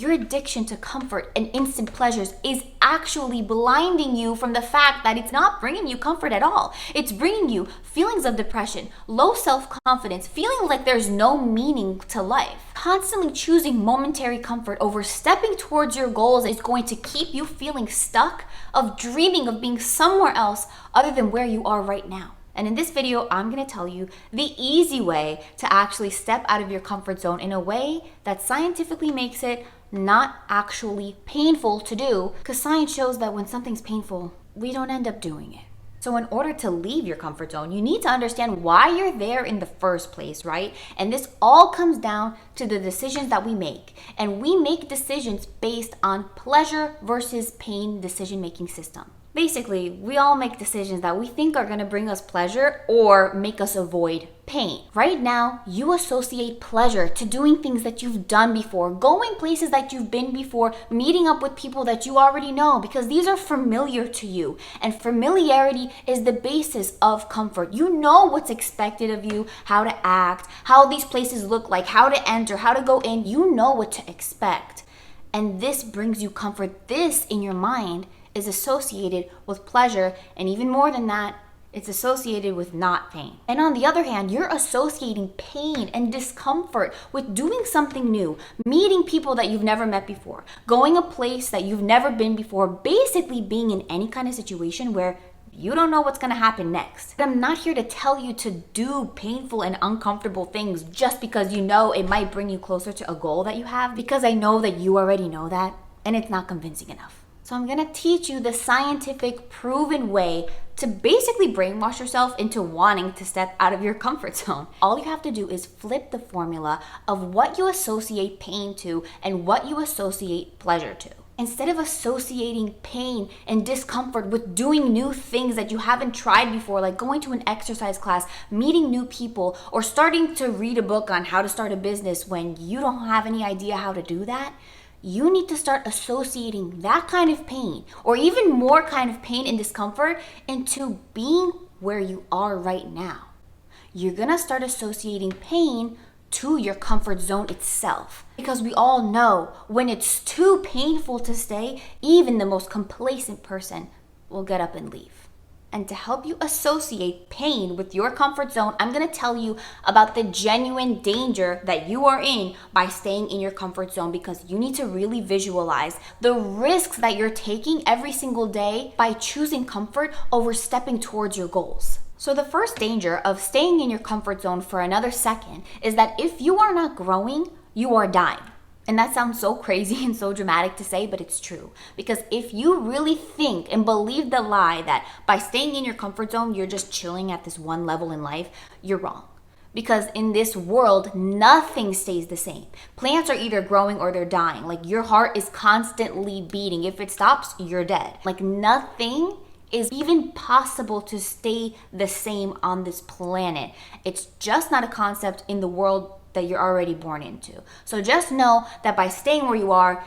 Your addiction to comfort and instant pleasures is actually blinding you from the fact that it's not bringing you comfort at all. It's bringing you feelings of depression, low self-confidence, feeling like there's no meaning to life. Constantly choosing momentary comfort over stepping towards your goals is going to keep you feeling stuck, of dreaming of being somewhere else other than where you are right now. And in this video, I'm going to tell you the easy way to actually step out of your comfort zone in a way that scientifically makes it not actually painful to do, because science shows that when something's painful, we don't end up doing it. So in order to leave your comfort zone, you need to understand why you're there in the first place, right? And this all comes down to the decisions that we make. And we make decisions based on pleasure versus pain decision-making system. Basically, we all make decisions that we think are going to bring us pleasure or make us avoid pain. Right now, you associate pleasure to doing things that you've done before, going places that you've been before, meeting up with people that you already know, because these are familiar to you. And familiarity is the basis of comfort. You know what's expected of you, how to act, how these places look like, how to enter, how to go in. You know what to expect. And this brings you comfort. This in your mind is associated with pleasure, and even more than that, it's associated with not pain. And on the other hand, you're associating pain and discomfort with doing something new, meeting people that you've never met before, going a place that you've never been before, basically being in any kind of situation where you don't know what's going to happen next. But I'm not here to tell you to do painful and uncomfortable things just because you know it might bring you closer to a goal that you have, because I know that you already know that, and it's not convincing enough. So I'm going to teach you the scientific proven way to basically brainwash yourself into wanting to step out of your comfort zone. All you have to do is flip the formula of what you associate pain to and what you associate pleasure to. Instead of associating pain and discomfort with doing new things that you haven't tried before, like going to an exercise class, meeting new people, or starting to read a book on how to start a business when you don't have any idea how to do that, you need to start associating that kind of pain, or even more kind of pain and discomfort, into being where you are right now. You're gonna start associating pain to your comfort zone itself. Because we all know when it's too painful to stay, even the most complacent person will get up and leave. And to help you associate pain with your comfort zone, I'm going to tell you about the genuine danger that you are in by staying in your comfort zone, because you need to really visualize the risks that you're taking every single day by choosing comfort over stepping towards your goals. So the first danger of staying in your comfort zone for another second is that if you are not growing, you are dying. And that sounds so crazy and so dramatic to say, but it's true. Because if you really think and believe the lie that by staying in your comfort zone, you're just chilling at this one level in life, you're wrong. Because in this world, nothing stays the same. Plants are either growing or they're dying. Like, your heart is constantly beating. If it stops, you're dead. Like, nothing is even possible to stay the same on this planet. It's just not a concept in the world that you're already born into. So just know that by staying where you are,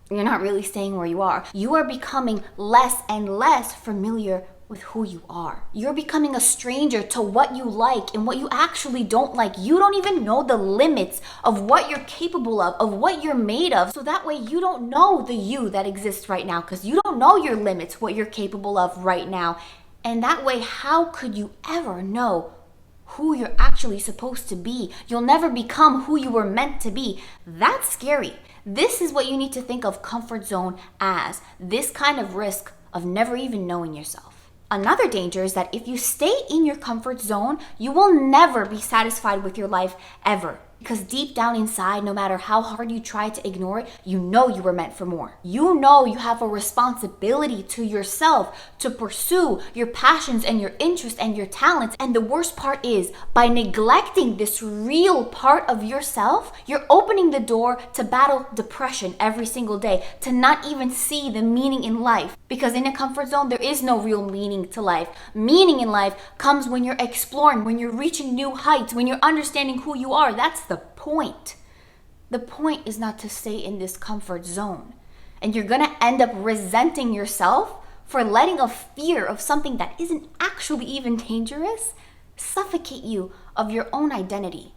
you're not really staying where you are. You are becoming less and less familiar with who you are. You're becoming a stranger to what you like and what you actually don't like. You don't even know the limits of what you're capable of what you're made of. So that way you don't know the you that exists right now, because you don't know your limits, what you're capable of right now. And that way, how could you ever know who you're actually supposed to be? You'll never become who you were meant to be. That's scary. This is what you need to think of comfort zone as, this kind of risk of never even knowing yourself. Another danger is that if you stay in your comfort zone, you will never be satisfied with your life ever. Because deep down inside, no matter how hard you try to ignore it, you know you were meant for more. You know you have a responsibility to yourself to pursue your passions and your interests and your talents. And the worst part is, by neglecting this real part of yourself, you're opening the door to battle depression every single day, to not even see the meaning in life. Because in a comfort zone, there is no real meaning to life. Meaning in life comes when you're exploring, when you're reaching new heights, when you're understanding who you are. That's the point. The point is not to stay in this comfort zone. And you're going to end up resenting yourself for letting a fear of something that isn't actually even dangerous suffocate you of your own identity.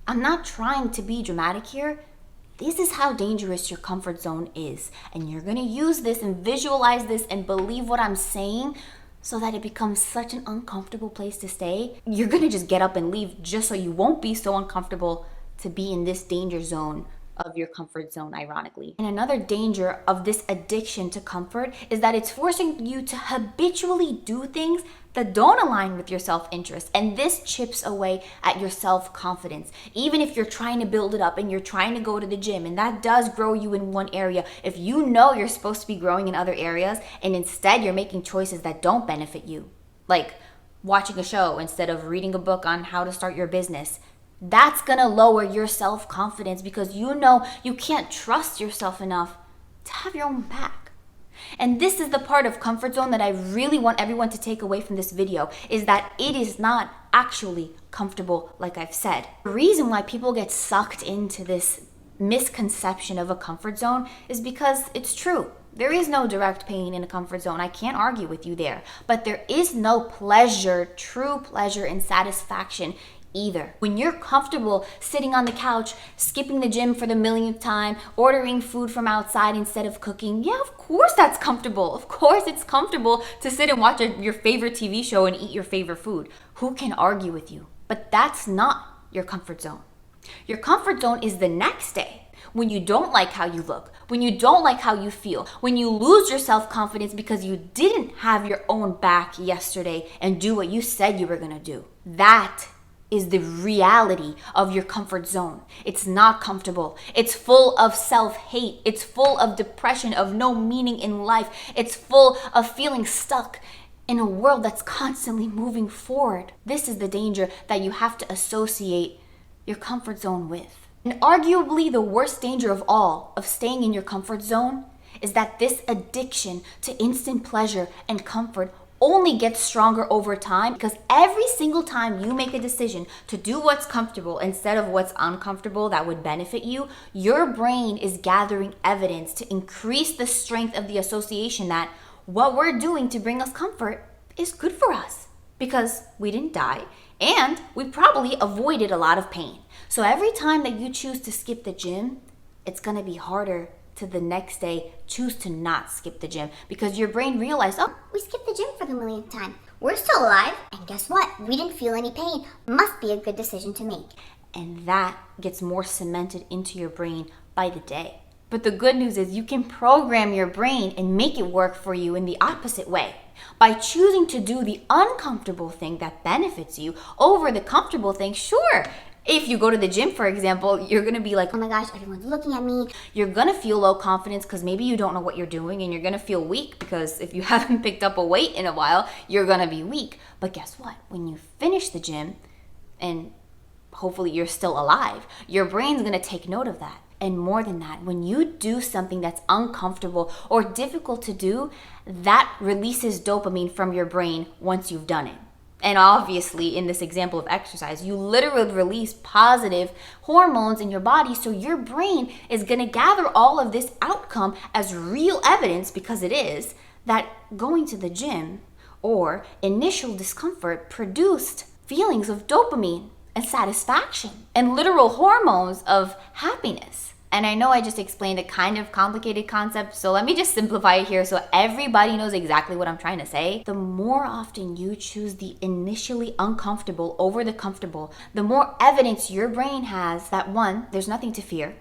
I'm not trying to be dramatic here. This is how dangerous your comfort zone is. And you're going to use this and visualize this and believe what I'm saying so that it becomes such an uncomfortable place to stay. You're going to just get up and leave just so you won't be so uncomfortable to be in this danger zone of your comfort zone, ironically. And another danger of this addiction to comfort is that it's forcing you to habitually do things that don't align with your self-interest. And this chips away at your self-confidence. Even if you're trying to build it up and you're trying to go to the gym, and that does grow you in one area, if you know you're supposed to be growing in other areas and instead you're making choices that don't benefit you, like watching a show instead of reading a book on how to start your business, that's gonna lower your self-confidence because you know you can't trust yourself enough to have your own back. And this is the part of comfort zone that I really want everyone to take away from this video, is that it is not actually comfortable, like I've said. The reason why people get sucked into this misconception of a comfort zone is because it's true. There is no direct pain in a comfort zone. I can't argue with you there. But there is no pleasure, true pleasure and satisfaction either. When you're comfortable sitting on the couch, skipping the gym for the millionth time, ordering food from outside instead of cooking, yeah, of course that's comfortable. Of course it's comfortable to sit and watch your favorite TV show and eat your favorite food. Who can argue with you? But that's not your comfort zone. Your comfort zone is the next day, when you don't like how you look, when you don't like how you feel, when you lose your self-confidence because you didn't have your own back yesterday and do what you said you were gonna do. That is the reality of your comfort zone. It's not comfortable. It's full of self-hate. It's full of depression, of no meaning in life. It's full of feeling stuck in a world that's constantly moving forward. This is the danger that you have to associate your comfort zone with. And arguably the worst danger of all of staying in your comfort zone is that this addiction to instant pleasure and comfort only gets stronger over time, because every single time you make a decision to do what's comfortable instead of what's uncomfortable that would benefit you, your brain is gathering evidence to increase the strength of the association that what we're doing to bring us comfort is good for us because we didn't die and we probably avoided a lot of pain. So every time that you choose to skip the gym, it's gonna be harder to the next day choose to not skip the gym because your brain realized, oh, We skipped the gym for the millionth time. We're still alive, and guess what? We didn't feel any pain. Must be a good decision to make. and that gets more cemented into your brain by the day. But the good news is you can program your brain and make it work for you in the opposite way. By choosing to do the uncomfortable thing that benefits you over the comfortable thing, sure. If you go to the gym, for example, you're going to be like, Oh my gosh, everyone's looking at me. you're going to feel low confidence because maybe you don't know what you're doing, and you're going to feel weak because if you haven't picked up a weight in a while, you're going to be weak. But guess what? When you finish the gym and hopefully you're still alive, your brain's going to take note of that. And more than that, when you do something that's uncomfortable or difficult to do, that releases dopamine from your brain once you've done it. And obviously, in this example of exercise, you literally release positive hormones in your body. So your brain is going to gather all of this outcome as real evidence, because it is, that going to the gym or initial discomfort produced feelings of dopamine and satisfaction and literal hormones of happiness. And I know I just explained a kind of complicated concept, so let me just simplify it here so everybody knows exactly what I'm trying to say. The more often you choose the initially uncomfortable over the comfortable, the more evidence your brain has that, one, there's nothing to fear.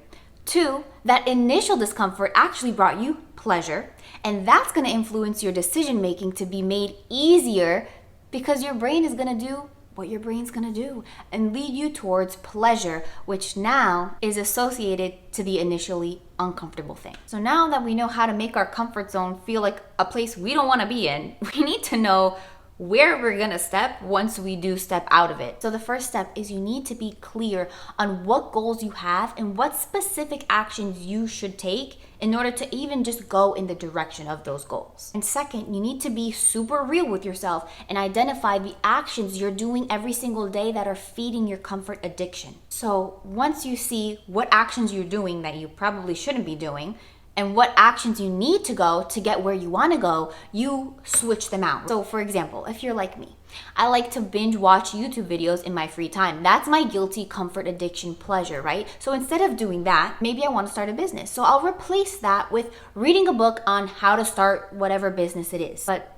Two, that initial discomfort actually brought you pleasure, and that's going to influence your decision making to be made easier, because your brain is going to do what your brain's gonna do and lead you towards pleasure, which now is associated to the initially uncomfortable thing. So now that we know how to make our comfort zone feel like a place we don't want to be in, we need to know where we're gonna step once we do step out of it. So the first step is you need to be clear on what goals you have and what specific actions you should take in order to even just go in the direction of those goals. And second, you need to be super real with yourself and identify the actions you're doing every single day that are feeding your comfort addiction. So once you see what actions you're doing that you probably shouldn't be doing, and what actions you need to go to get where you want to go, you switch them out. So for example, if you're like me, I like to binge watch YouTube videos in my free time. That's my guilty comfort addiction pleasure, right? So instead of doing that, maybe I want to start a business. So I'll replace that with reading a book on how to start whatever business it is. But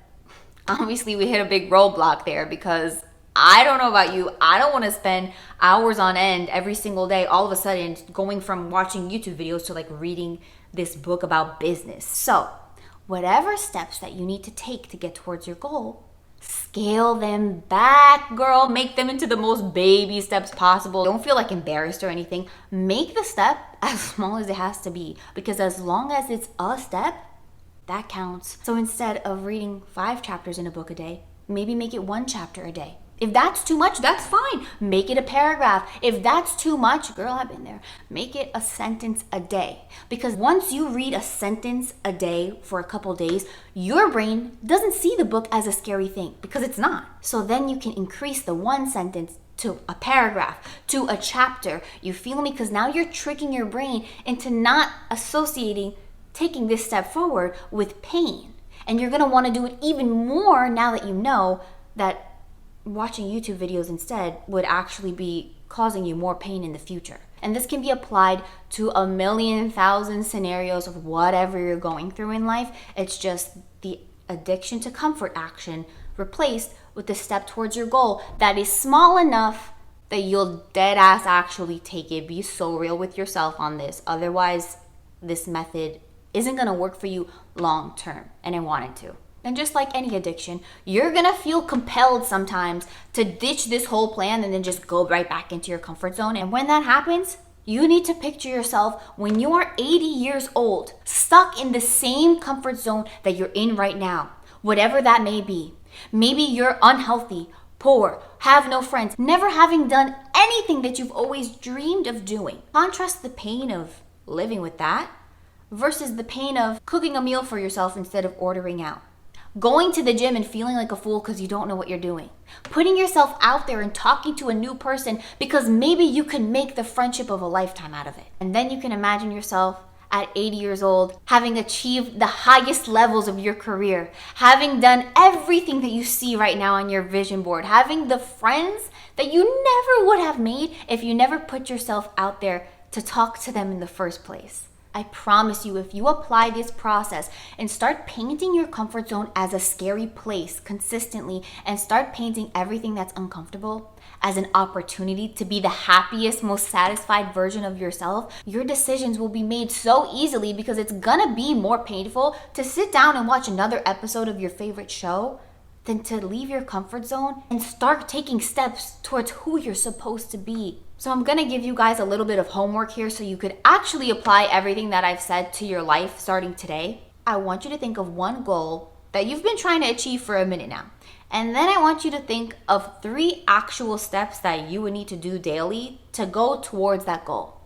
obviously we hit a big roadblock there because I don't know about you, I don't want to spend hours on end every single day all of a sudden going from watching YouTube videos to like reading this book about business. So whatever steps that you need to take to get towards your goal, scale them back, girl. Make them into the most baby steps possible. Don't feel like embarrassed or anything. Make the step as small as it has to be, because as long as it's a step, that counts. So instead of reading 5 chapters in a book a day, maybe make it 1 chapter a day. If that's too much, that's fine. Make it a paragraph. If that's too much, girl, I've been there. Make it a sentence a day. Because once you read a sentence a day for a couple days, your brain doesn't see the book as a scary thing, because it's not. So then you can increase the 1 sentence to a paragraph, to a chapter. You feel me? Because now you're tricking your brain into not associating taking this step forward with pain. And you're going to want to do it even more now that you know that watching YouTube videos instead would actually be causing you more pain in the future. And this can be applied to a million thousand scenarios of whatever you're going through in life. It's just the addiction to comfort action replaced with the step towards your goal that is small enough that you'll dead ass actually take it. Be so real with yourself on this. Otherwise, this method isn't going to work for you long term, and I want it to. And just like any addiction, you're gonna feel compelled sometimes to ditch this whole plan and then just go right back into your comfort zone. And when that happens, you need to picture yourself when you are 80 years old, stuck in the same comfort zone that you're in right now, whatever that may be. Maybe you're unhealthy, poor, have no friends, never having done anything that you've always dreamed of doing. Contrast the pain of living with that versus the pain of cooking a meal for yourself instead of ordering out. Going to the gym and feeling like a fool because you don't know what you're doing. Putting yourself out there and talking to a new person because maybe you can make the friendship of a lifetime out of it. And then you can imagine yourself at 80 years old, having achieved the highest levels of your career, having done everything that you see right now on your vision board, having the friends that you never would have made if you never put yourself out there to talk to them in the first place. I promise you, if you apply this process and start painting your comfort zone as a scary place consistently and start painting everything that's uncomfortable as an opportunity to be the happiest, most satisfied version of yourself, your decisions will be made so easily, because it's gonna be more painful to sit down and watch another episode of your favorite show than to leave your comfort zone and start taking steps towards who you're supposed to be. So I'm gonna give you guys a little bit of homework here so you could actually apply everything that I've said to your life starting today. I want you to think of one goal that you've been trying to achieve for a minute now. And then I want you to think of 3 actual steps that you would need to do daily to go towards that goal.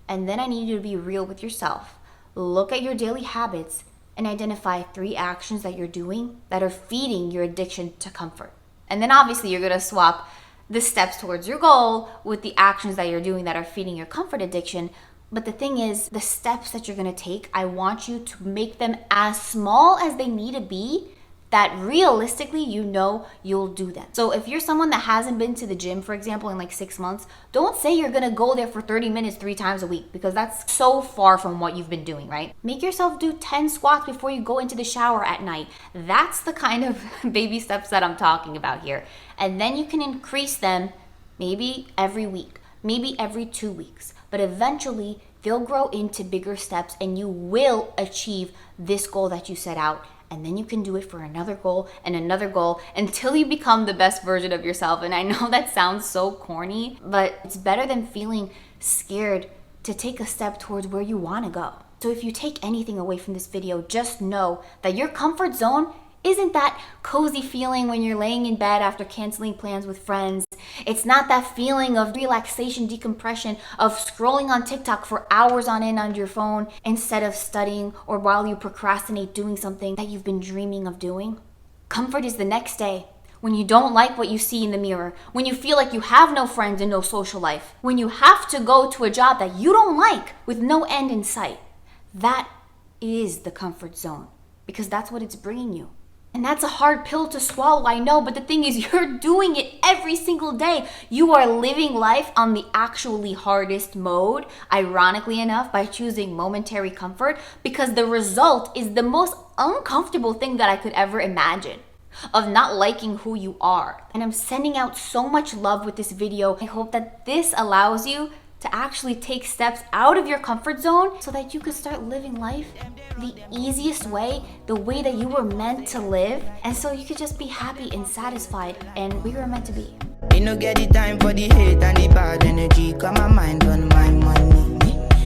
And then I need you to be real with yourself. Look at your daily habits and identify 3 actions that you're doing that are feeding your addiction to comfort. And then obviously you're gonna swap the steps towards your goal with the actions that you're doing that are feeding your comfort addiction. But the thing is, the steps that you're gonna take, I want you to make them as small as they need to be, that realistically you know you'll do them. So if you're someone that hasn't been to the gym, for example, in like 6 months, don't say you're gonna go there for 30 minutes 3 times a week, because that's so far from what you've been doing, right? Make yourself do 10 squats before you go into the shower at night. That's the kind of baby steps that I'm talking about here. And then you can increase them maybe every week, maybe every 2 weeks, but eventually they'll grow into bigger steps and you will achieve this goal that you set out. And then you can do it for another goal and another goal until you become the best version of yourself. And I know that sounds so corny, but it's better than feeling scared to take a step towards where you want to go. So if you take anything away from this video, just know that your comfort zone isn't that cozy feeling when you're laying in bed after canceling plans with friends. It's not that feeling of relaxation, decompression, of scrolling on TikTok for hours on end on your phone instead of studying, or while you procrastinate doing something that you've been dreaming of doing. Comfort is the next day, when you don't like what you see in the mirror, when you feel like you have no friends and no social life, when you have to go to a job that you don't like with no end in sight. That is the comfort zone, because that's what it's bringing you. And that's a hard pill to swallow, I know, but the thing is, you're doing it every single day. You are living life on the actually hardest mode, ironically enough, by choosing momentary comfort, because the result is the most uncomfortable thing that I could ever imagine, of not liking who you are. And I'm sending out so much love with this video. I hope that this allows you to actually take steps out of your comfort zone so that you can start living life the easiest way, the way that you were meant to live, and so you could just be happy and satisfied and where you were meant to be. Me no get the time for the hate and the bad energy, got my mind on my money.